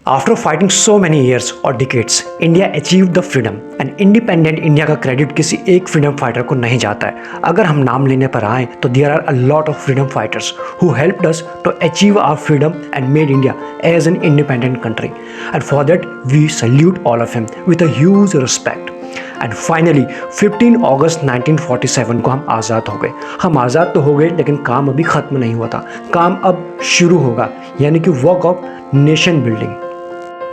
After fighting so many years or decades, India achieved the freedom and independent India का credit किसी एक freedom fighter को नहीं जाता है। अगर हम नाम लेने पर आए तो there are a lot of freedom fighters who helped us to achieve our freedom and made India as an independent country. And for that we salute all of them with a huge respect. And finally 15 अगस्त 1947 को हम आज़ाद हो गए। हम आज़ाद तो हो गए लेकिन काम अभी ख़त्म नहीं हुआ था। काम अब शुरू होगा, यानी कि work of nation building.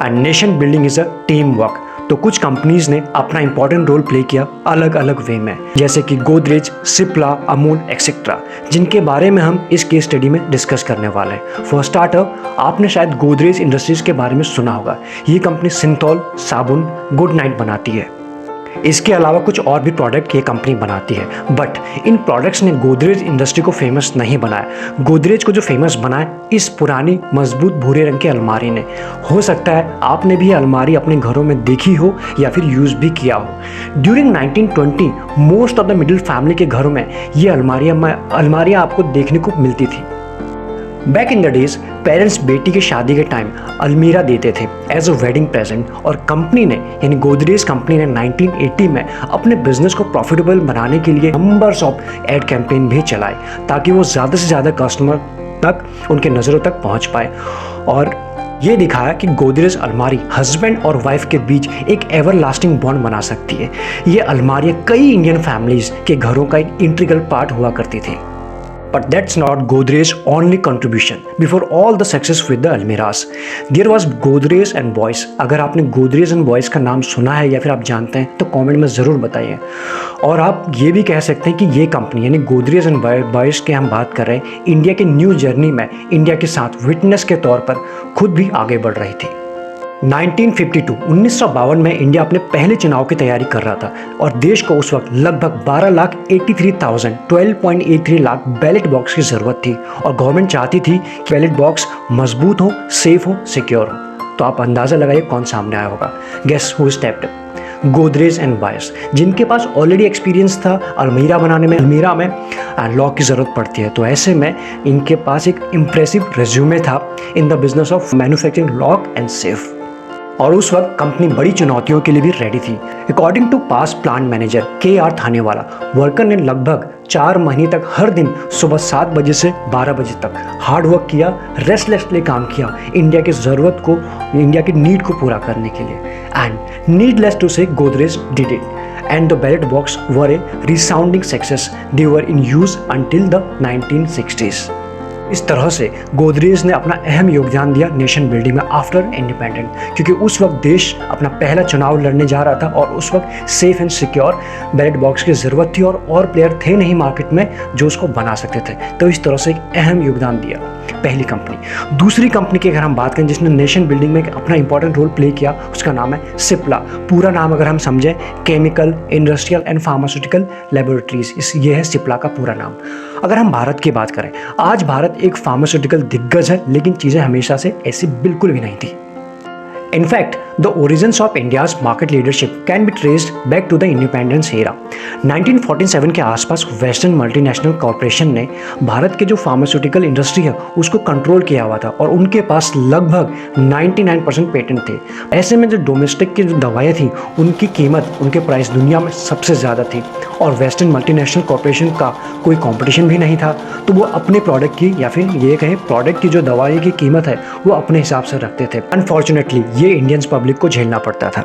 And nation building is a team work. तो कुछ कंपनीज ने अपना इंपॉर्टेंट रोल प्ले किया अलग अलग वे में, जैसे कि गोदरेज, सिप्ला, अमूल एक्सेट्रा, जिनके बारे में हम इस केस स्टडी में डिस्कस करने वाले हैं। फॉर स्टार्टअप, आपने शायद गोदरेज इंडस्ट्रीज के बारे में सुना होगा। ये कंपनी सिंथॉल, साबुन, गुड नाइट बनाती है। इसके अलावा कुछ और भी प्रोडक्ट ये कंपनी बनाती है, बट इन प्रोडक्ट्स ने गोदरेज इंडस्ट्री को फेमस नहीं बनाया। गोदरेज को जो फेमस बनाया इस पुरानी मजबूत भूरे रंग की अलमारी ने। हो सकता है आपने भी ये अलमारी अपने घरों में देखी हो या फिर यूज़ भी किया हो। During 1920 most of the middle family के घरों में ये अलमारियाँ आपको देखने को मिलती थी। Back in the days parents बेटी की शादी के टाइम अलमीरा देते थे एज अ वेडिंग प्रेजेंट, और कंपनी ने यानी गोदरेज कंपनी ने 1980 में अपने बिजनेस को प्रॉफिटेबल बनाने के लिए नंबर्स ऑफ एड कैंपेन भी चलाए ताकि वो ज़्यादा से ज़्यादा कस्टमर तक, उनके नज़रों तक पहुंच पाए। और ये दिखाया कि गोदरेज अलमारी हस्बैंड और वाइफ के बीच एक एवर लास्टिंग बॉन्ड बना सकती है। ये अलमारियाँ कई इंडियन फैमिलीज के घरों का एक इंटीग्रल पार्ट हुआ करती थी। But that's not Godrej's only contribution. Before all the success with the Almiras, there was Godrej and Boyce. अगर आपने Godrej and Boyce का नाम सुना है या फिर आप जानते हैं तो कमेंट में ज़रूर बताइए। और आप ये भी कह सकते हैं कि ये कंपनी यानी Godrej and Boyce के हम बात कर रहे हैं, इंडिया के न्यू जर्नी में इंडिया के साथ विटनेस के तौर पर खुद भी आगे बढ़ रही थी। 1952 में इंडिया अपने पहले चुनाव की तैयारी कर रहा था और देश को उस वक्त लगभग 12,83,000 लाख बैलेट बॉक्स की ज़रूरत थी। और गवर्नमेंट चाहती थी कि बैलेट बॉक्स मजबूत हो, सेफ हो, सिक्योर हो। तो आप अंदाज़ा लगाइए कौन सामने आया होगा। Guess who stepped up? Godrej and Boyce, जिनके पास ऑलरेडी एक्सपीरियंस था अलमीरा बनाने में। अलमीरा में लॉक की ज़रूरत पड़ती है, तो ऐसे में इनके पास एक इम्प्रेसिव रेज्यूमे था in the business of manufacturing lock and safe. और उस वक्त कंपनी बड़ी चुनौतियों के लिए भी रेडी थी। अकॉर्डिंग टू पास plant manager KR Thanewala, worker ने लगभग 4 महीने तक हर दिन सुबह 7 बजे से 12 बजे तक हार्ड वर्क किया, रेस्टलेसली काम किया इंडिया की ज़रूरत को, इंडिया की नीड को पूरा करने के लिए। एंड नीडलेस टू से Godrej did it and the ballot box were a resounding success. They were in use until the 1960s. इस तरह से गोदरेज ने अपना अहम योगदान दिया नेशन बिल्डिंग में आफ्टर इंडिपेंडेंट, क्योंकि उस वक्त देश अपना पहला चुनाव लड़ने जा रहा था और उस वक्त safe and secure ballot box की ज़रूरत थी और प्लेयर थे नहीं मार्केट में जो उसको बना सकते थे। तो इस तरह से एक अहम योगदान दिया पहली कंपनी। दूसरी कंपनी की अगर हम बात करें जिसने नेशन बिल्डिंग में अपना इंपॉर्टेंट रोल प्ले किया, उसका नाम है सिप्ला। पूरा नाम अगर हम समझें, chemical, industrial and pharmaceutical laboratories, ये है सिप्ला का पूरा नाम। अगर हम भारत की बात करें, आज भारत एक फार्मास्यूटिकल दिग्गज है, लेकिन चीज़ें हमेशा से ऐसी बिल्कुल भी नहीं थी। In fact, the origins of India's market leadership can be traced back to the independence era. 1947 के आसपास वेस्टर्न मल्टीनेशनल कॉरपोरेशन ने भारत के जो फार्मास्यूटिकल इंडस्ट्री है उसको कंट्रोल किया हुआ था और उनके पास लगभग 99% पेटेंट थे। ऐसे में जो डोमेस्टिक की जो दवाइयाँ थी उनकी कीमत, उनके प्राइस दुनिया में सबसे ज़्यादा थी और वेस्टर्न मल्टीनेशनल कॉरपोरेशन का कोई कंपटीशन भी नहीं था, तो वो अपने प्रोडक्ट की या फिर ये कहें प्रोडक्ट की जो दवाई की कीमत है वो अपने हिसाब से रखते थे। अनफॉर्चुनेटली ये इंडियंस पब्लिक को झेलना पड़ता था।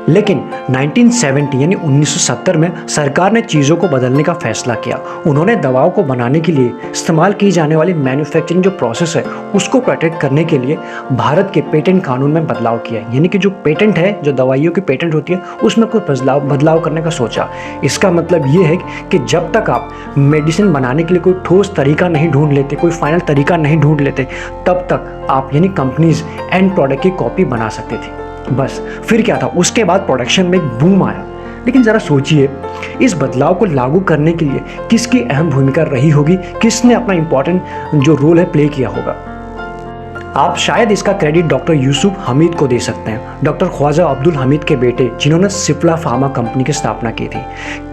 लेकिन 1970 यानी 1970 में सरकार ने चीज़ों को बदलने का फैसला किया। उन्होंने दवाओं को बनाने के लिए इस्तेमाल की जाने वाली मैन्युफैक्चरिंग जो प्रोसेस है उसको प्रोटेक्ट करने के लिए भारत के पेटेंट कानून में बदलाव किया। यानी कि जो पेटेंट है, जो दवाइयों की पेटेंट होती है, उसमें कोई बदलाव करने का सोचा। इसका मतलब ये है कि जब तक आप मेडिसिन बनाने के लिए कोई ठोस तरीका नहीं ढूंढ लेते, कोई फाइनल तरीका नहीं ढूंढ लेते, तब तक आप यानी कंपनीज एंड प्रोडक्ट की कॉपी बना सकते थे। बस फिर क्या था, उसके बाद प्रोडक्शन में एक बूम आया। लेकिन ज़रा सोचिए, इस बदलाव को लागू करने के लिए किसकी अहम भूमिका रही होगी, किसने अपना इम्पॉर्टेंट जो रोल है प्ले किया होगा। आप शायद इसका क्रेडिट डॉक्टर यूसुफ हमीद को दे सकते हैं, डॉक्टर ख्वाजा अब्दुल हमीद के बेटे, जिन्होंने सिप्ला फार्मा कंपनी की स्थापना की थी।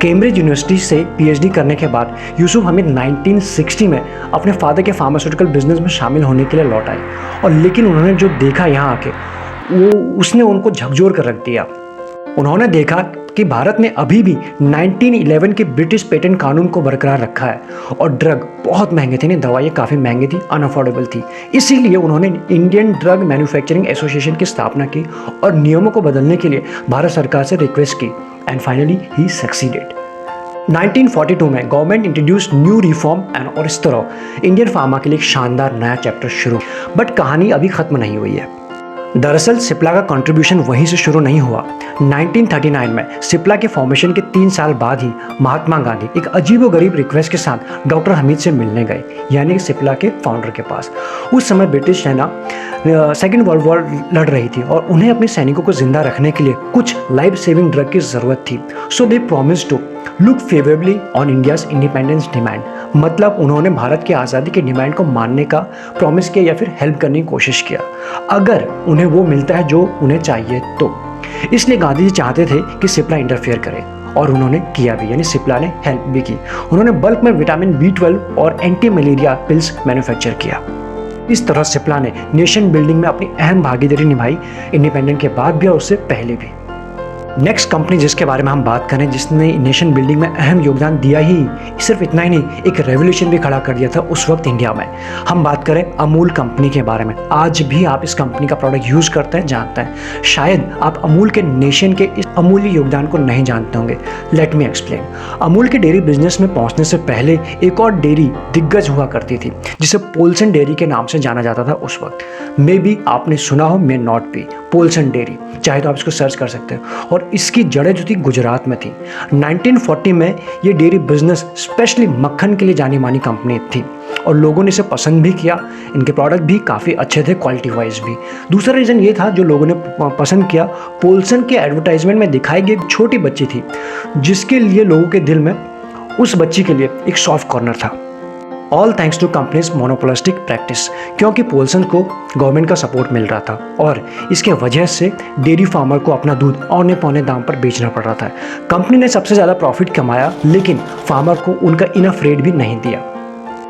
कैम्ब्रिज यूनिवर्सिटी से पीएचडी करने के बाद यूसुफ हमीद 1960 में अपने फादर के फार्मास्यूटिकल बिजनेस में शामिल होने के लिए लौट आए, और लेकिन उन्होंने जो देखा यहाँ आके उसने उनको झकझोर कर रख दिया। उन्होंने देखा कि भारत ने अभी भी 1911 के ब्रिटिश पेटेंट कानून को बरकरार रखा है और ड्रग बहुत महंगे थे, दवाइयाँ काफ़ी महंगी थी, अनअफोर्डेबल थी। इसीलिए उन्होंने इंडियन ड्रग मैन्युफैक्चरिंग एसोसिएशन की स्थापना की और नियमों को बदलने के लिए भारत सरकार से रिक्वेस्ट की, एंड फाइनली ही सक्सीडेड। 1942 में government introduce new reform and और इस तरह इंडियन फार्मा के लिए एक शानदार नया चैप्टर शुरू। बट कहानी अभी खत्म नहीं हुई है। दरअसल सिप्ला का कंट्रीब्यूशन वहीं से शुरू नहीं हुआ। 1939 में सिप्ला के फॉर्मेशन के 3 साल बाद ही महात्मा गांधी एक अजीबोगरीब रिक्वेस्ट के साथ डॉक्टर हमीद से मिलने गए, यानी कि सिप्ला के फाउंडर के पास। उस समय ब्रिटिश सेना सेकेंड वर्ल्ड वॉर लड़ रही थी और उन्हें अपने सैनिकों को जिंदा रखने के लिए कुछ लाइफ सेविंग ड्रग की ज़रूरत थी। So they promised to look favourably on India's independence demand. मतलब उन्होंने भारत की आज़ादी की डिमांड को मानने का प्रॉमिस किया या फिर हेल्प करने की कोशिश किया, अगर उन्हें वो मिलता है जो उन्हें चाहिए तो। इसलिए गांधी जी चाहते थे कि सिप्ला इंटरफेयर करे, और उन्होंने किया भी, यानी सिप्ला ने हेल्प भी की। उन्होंने बल्क में विटामिन B12 और एंटी मलेरिया पिल्स मैन्युफैक्चर किया। इस तरह सिप्ला ने नेशन बिल्डिंग में अपनी अहम भागीदारी निभाई, इंडिपेंडेंट के बाद भी और उससे पहले भी। नेक्स्ट कंपनी जिसके बारे में हम बात करें, जिसने नेशन बिल्डिंग में अहम योगदान दिया ही, सिर्फ इतना ही नहीं, एक रेवोल्यूशन भी खड़ा कर दिया था उस वक्त इंडिया में। हम बात करें अमूल कंपनी के बारे में। आज भी आप इस कंपनी का प्रोडक्ट यूज़ करते हैं, जानते हैं। शायद आप अमूल के नेशन के इस अमूल्य योगदान को नहीं जानते होंगे। Let me explain. अमूल के डेयरी बिजनेस में पहुंचने से पहले एक और डेयरी दिग्गज हुआ करती थी, जिसे पोल्सन डेयरी के नाम से जाना जाता था उस वक्त। मे बी आपने सुना हो, may not be. Polson dairy, चाहे तो आप इसको सर्च कर सकते हो। और इसकी जड़ें जो थी गुजरात में थी। 1940 में ये डेयरी बिजनेस स्पेशली मक्खन के लिए जानी मानी कंपनी थी और लोगों ने इसे पसंद भी किया। इनके प्रोडक्ट भी काफ़ी अच्छे थे, क्वालिटी वाइज भी। दूसरा रीज़न ये था जो लोगों ने पसंद किया, पोल्सन के एडवर्टाइजमेंट में दिखाई गई एक छोटी बच्ची थी, जिसके लिए लोगों के दिल में उस बच्ची के लिए एक सॉफ्ट कॉर्नर था। All thanks to companies monopolistic practice, क्योंकि पोल्सन को गवर्नमेंट का सपोर्ट मिल रहा था और इसके वजह से डेयरी फार्मर को अपना दूध औने पौने दाम पर बेचना पड़ रहा था। कंपनी ने सबसे ज़्यादा प्रॉफिट कमाया, लेकिन फार्मर को उनका इनफ रेट भी नहीं दिया।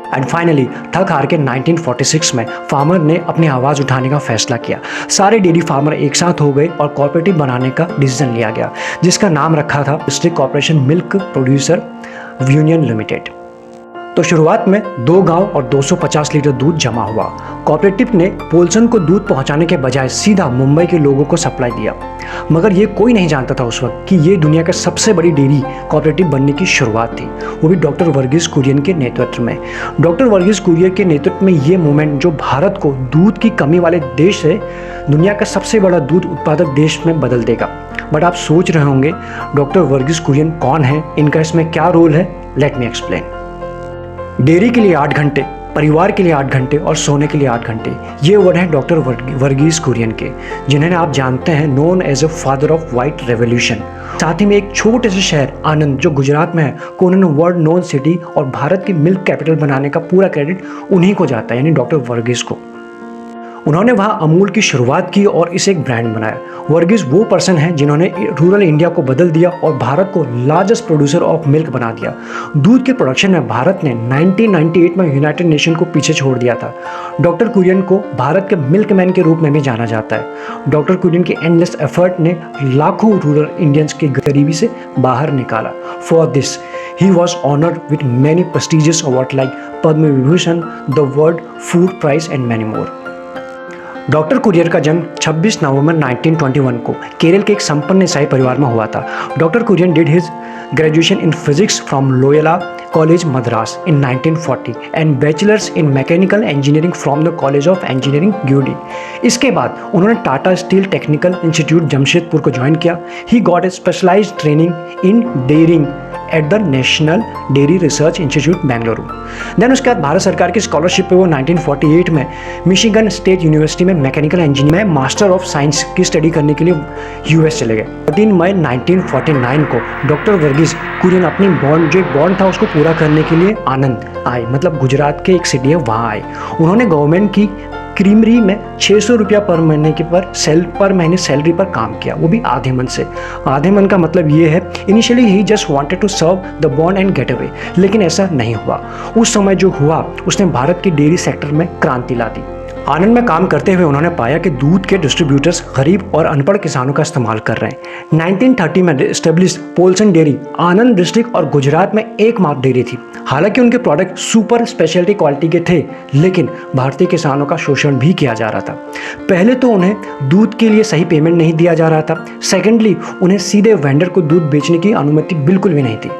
एंड फाइनली थक हार के 1946 में फार्मर ने अपनी आवाज़ उठाने का फैसला किया। सारे डेयरी फार्मर एक साथ हो गए और कॉर्पोरेटिव बनाने का डिसीजन लिया गया, जिसका नाम रखा था district corporation milk producer union limited. तो शुरुआत में 2 गांव और 250 लीटर दूध जमा हुआ। कोऑपरेटिव ने पोल्सन को दूध पहुंचाने के बजाय सीधा मुंबई के लोगों को सप्लाई दिया, मगर ये कोई नहीं जानता था उस वक्त कि ये दुनिया का सबसे बड़ी डेयरी कोऑपरेटिव बनने की शुरुआत थी, वो भी डॉक्टर वर्गीस कुरियन के नेतृत्व में। डॉक्टर वर्गीस कुरियन के नेतृत्व में ये मूवमेंट, जो भारत को दूध की कमी वाले देश से दुनिया का सबसे बड़ा दूध उत्पादक देश में बदल देगा। बट आप सोच रहे होंगे डॉक्टर वर्गीस कुरियन कौन है, इनका इसमें क्या रोल है? Let me explain. डेयरी के लिए 8 घंटे, परिवार के लिए 8 घंटे और सोने के लिए 8 घंटे, ये वर्ड हैं डॉक्टर वर्गीस कुरियन के, जिन्हें आप जानते हैं known as a father of white revolution. साथ ही में एक छोटे से शहर आनंद, जो गुजरात में है, को उन्होंने वर्ल्ड नोन सिटी और भारत की मिल्क कैपिटल बनाने का पूरा क्रेडिट उन्हीं को जाता है, यानी डॉक्टर वर्गीस को। उन्होंने वहाँ अमूल की शुरुआत की और इसे एक ब्रांड बनाया। वर्गीस वो पर्सन है जिन्होंने रूरल इंडिया को बदल दिया और भारत को लार्जेस्ट प्रोड्यूसर ऑफ मिल्क बना दिया। दूध के प्रोडक्शन में भारत ने 1998 में यूनाइटेड नेशन को पीछे छोड़ दिया था। डॉक्टर कुरियन को भारत के मिल्क मैन के रूप में भी जाना जाता है। डॉक्टर कुरियन के एंडलेस एफर्ट ने लाखों रूरल इंडियंस की गरीबी से बाहर निकाला। For this he was honoured with many prestigious award like Padma Vibhushan, the world food prize and many more. Doctor Kurien का जन्म 26 नवंबर 1921 को केरल के एक संपन्न ईसाई परिवार में हुआ था। Doctor Kurien did his graduation in physics from Loyola college Madras in 1940 and bachelors in mechanical engineering from the college of engineering Guindy. इसके बाद उन्होंने Tata steel technical institute Jamshedpur को ज्वाइन किया। He got a specialised training in dairying at the national dairy research institute Bengaluru. Then उसके बाद भारत सरकार की scholarship पे वो 1948 में मिशिगन स्टेट यूनिवर्सिटी में मैकेनिकल इंजीनियरिंग में मास्टर ऑफ साइंस की स्टडी करने के लिए यूएस चले गए। 13 मई 1949 को डॉक्टर वर्गीस कुरियन अपनी जो बॉन्ड था उसको पूरा करने के लिए आनंद आए, मतलब गुजरात के एक सिटी है वहाँ आए। उन्होंने गवर्नमेंट की क्रीमरी में 600 रुपया पर महीने पर महीने सैलरी पर काम किया, वो भी आधे मन से। आधे मन का मतलब ये है, initially he just wanted to serve the bond and get away, लेकिन ऐसा नहीं हुआ। उस समय जो हुआ, उसने भारत की डेयरी सेक्टर में क्रांति ला दी। आनंद में काम करते हुए उन्होंने पाया कि दूध के डिस्ट्रीब्यूटर्स गरीब और अनपढ़ किसानों का इस्तेमाल कर रहे हैं। 1930 में एस्टेब्लिश पोल्सन डेयरी आनंद डिस्ट्रिक्ट और गुजरात में एकमात्र डेयरी थी। हालांकि उनके प्रोडक्ट सुपर स्पेशलिटी क्वालिटी के थे, लेकिन भारतीय किसानों का शोषण भी किया जा रहा था। पहले तो उन्हें दूध के लिए सही पेमेंट नहीं दिया जा रहा था। सेकेंडली, उन्हें सीधे वेंडर को दूध बेचने की अनुमति बिल्कुल भी नहीं थी।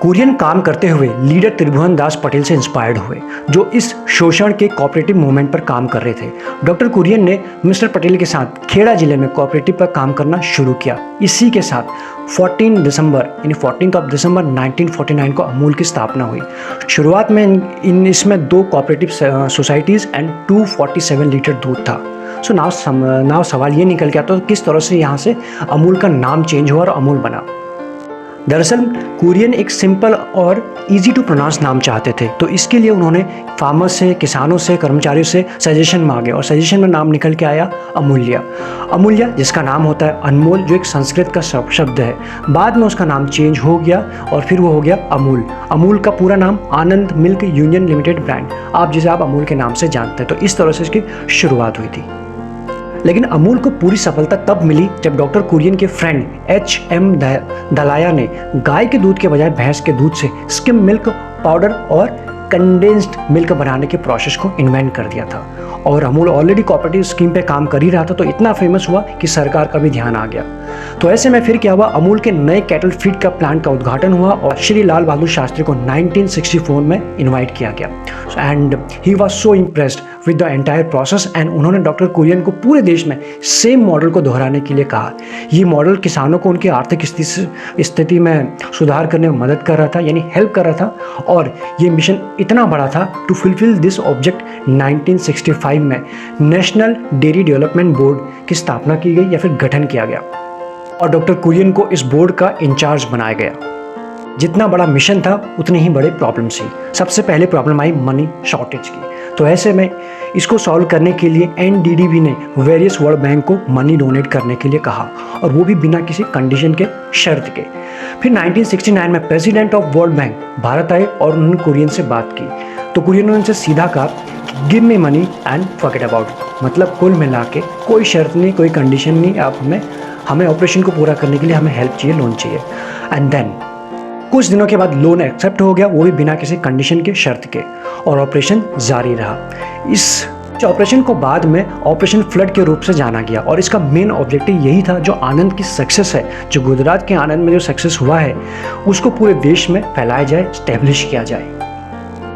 कुरियन काम करते हुए लीडर त्रिभुवन दास पटेल से इंस्पायर्ड हुए, जो इस शोषण के कोऑपरेटिव मूवमेंट पर काम कर रहे थे। डॉक्टर कुरियन ने मिस्टर पटेल के साथ खेड़ा जिले में कोऑपरेटिव पर काम करना शुरू किया। इसी के साथ 14 दिसंबर 1949 को अमूल की स्थापना हुई। शुरुआत में इसमें 2 कोऑपरेटिव सोसाइटीज़ एंड 247 लीटर दूध था। सो नाउ सवाल ये निकल के आता है, किस तरह से यहाँ से अमूल का नाम चेंज हुआ और अमूल बना। दरअसल कुरियन एक सिंपल और इजी टू प्रोनाउंस नाम चाहते थे, तो इसके लिए उन्होंने फार्मर्स से, किसानों से, कर्मचारियों से सजेशन मांगे और सजेशन में नाम निकल के आया अमूल्य। अमूल्य जिसका नाम होता है अनमोल, जो एक संस्कृत का शब्द है। बाद में उसका नाम चेंज हो गया और फिर वो हो गया अमूल। अमूल का पूरा नाम आनंद मिल्क यूनियन लिमिटेड ब्रांड, जिसे आप अमूल के नाम से जानते हैं। तो इस तरह से इसकी शुरुआत हुई थी। लेकिन अमूल को पूरी सफलता तब मिली जब डॉक्टर कुरियन के फ्रेंड HM दलाया ने गाय के दूध के बजाय भैंस के दूध से स्किम मिल्क पाउडर और कंडेंस्ड मिल्क बनाने के प्रोसेस को इन्वेंट कर दिया था। और अमूल ऑलरेडी कोऑपरेटिव स्कीम पे काम कर ही रहा था, तो इतना फेमस हुआ कि सरकार का भी ध्यान आ गया। तो ऐसे में फिर क्या हुआ, अमूल के नए कैटल फीड का प्लांट का उद्घाटन हुआ और श्री लाल बहादुर शास्त्री को 1964 में इन्वाइट किया गया। And he was so impressed with the entire process and उन्होंने डॉक्टर कुरियन को पूरे देश में सेम मॉडल को दोहराने के लिए कहा। ये मॉडल किसानों को उनकी आर्थिक स्थिति में सुधार करने में मदद कर रहा था, यानी हेल्प कर रहा था। और ये मिशन इतना बड़ा था, टू फुलफिल दिस ऑब्जेक्ट 1965 में नेशनल डेयरी डेवलपमेंट बोर्ड की स्थापना की गई या फिर गठन किया गया और डॉक्टर कुरियन को इस बोर्ड का इंचार्ज बनाया गया। जितना बड़ा मिशन था उतने ही बड़े प्रॉब्लम्स थी। सबसे पहले प्रॉब्लम आई मनी शॉर्टेज की। तो ऐसे में इसको सॉल्व करने के लिए NDDB ने वेरियस वर्ल्ड बैंक को मनी डोनेट करने के लिए कहा, और वो भी बिना किसी कंडीशन के, शर्त के। फिर 1969 में president of world bank Bharat आए और उन्होंने कुरियन से बात की। तो कुरियन ने उनसे सीधा कहा, give me money and forget about it. मतलब कुल मिला के कोई शर्त नहीं, कोई कंडीशन नहीं, आप हमें ऑपरेशन को पूरा करने के लिए हमें हेल्प चाहिए, लोन चाहिए। एंड देन कुछ दिनों के बाद लोन एक्सेप्ट हो गया, वो भी बिना किसी कंडीशन के, शर्त के, और ऑपरेशन जारी रहा। इस ऑपरेशन को बाद में ऑपरेशन फ्लड के रूप से जाना गया और इसका मेन ऑब्जेक्टिव यही था, जो आनंद की सक्सेस है, जो गुजरात के आनंद में जो सक्सेस हुआ है, उसको पूरे देश में फैलाया जाए, स्टैब्लिश किया जाए।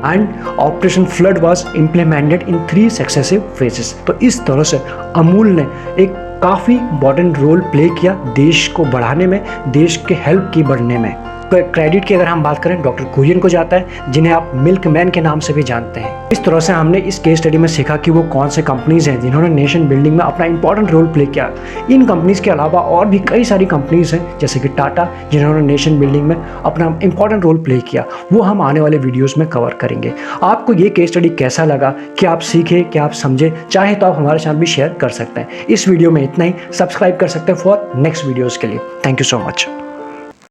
And operation flood was implemented in 3 successive phases. तो इस तरह से अमूल ने एक काफ़ी इंपॉर्टेंट रोल प्ले किया देश को बढ़ाने में, देश के हेल्प की बढ़ने में। क्रेडिट की अगर हम बात करें, डॉक्टर कुरियन को जाता है, जिन्हें आप मिल्क मैन के नाम से भी जानते हैं। इस तरह से हमने इस केस स्टडी में सीखा कि वो कौन से कंपनीज हैं जिन्होंने नेशन बिल्डिंग में अपना इंपॉर्टेंट रोल प्ले किया। इन कंपनीज के अलावा और भी कई सारी कंपनीज हैं, जैसे कि टाटा, जिन्होंने नेशन बिल्डिंग में अपना इंपॉर्टेंट रोल प्ले किया। वो हम आने वाले वीडियोज़ में कवर करेंगे। आपको ये केस स्टडी कैसा लगा, क्या आप सीखे, क्या आप समझे, चाहे तो आप हमारे साथ भी शेयर कर सकते हैं। इस वीडियो में इतना ही। सब्सक्राइब कर सकते हैं फॉर नेक्स्ट वीडियोज़ के लिए। Thank you so much.